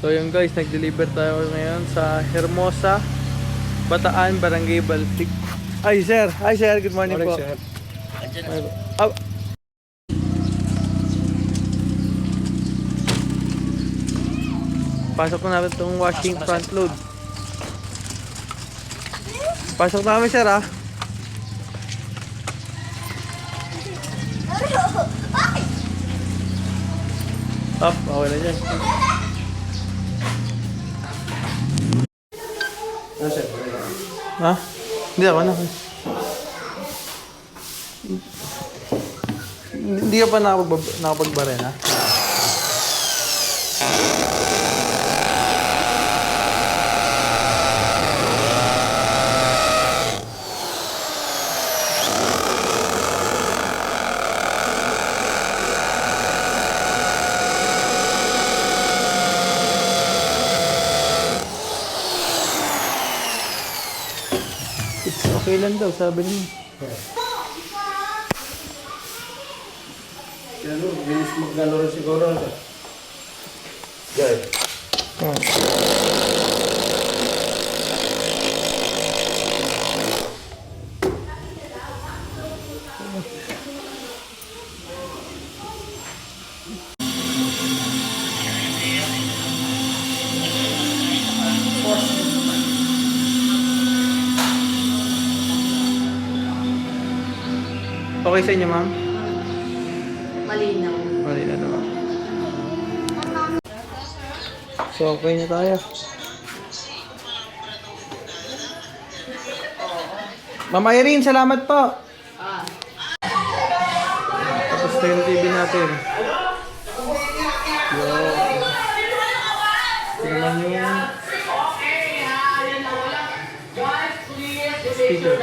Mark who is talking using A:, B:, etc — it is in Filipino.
A: So yun guys, nag-deliver tayo ngayon sa Hermosa, Bataan, Barangay Baltic. Hi sir, good morning, po.
B: Sir.
A: Ah, pasok na natin itong washing front load. Pasok na kami sir ah. Up, okay na dyan.
B: Ano sir?
A: Ha? Hindi ako na. Hindi ka pa nakapagbarin ha? It's okay lang daw, sabi niya.
B: Ano, bilis magkano rin siguro. Guys.
A: Okay sa inyo ma'am?
C: Malinaw.
A: Mali na naman. So okay na tayo. Ma'am Irene, salamat po. Tapos na yung TV natin. Yo. Tingnan yung speaker.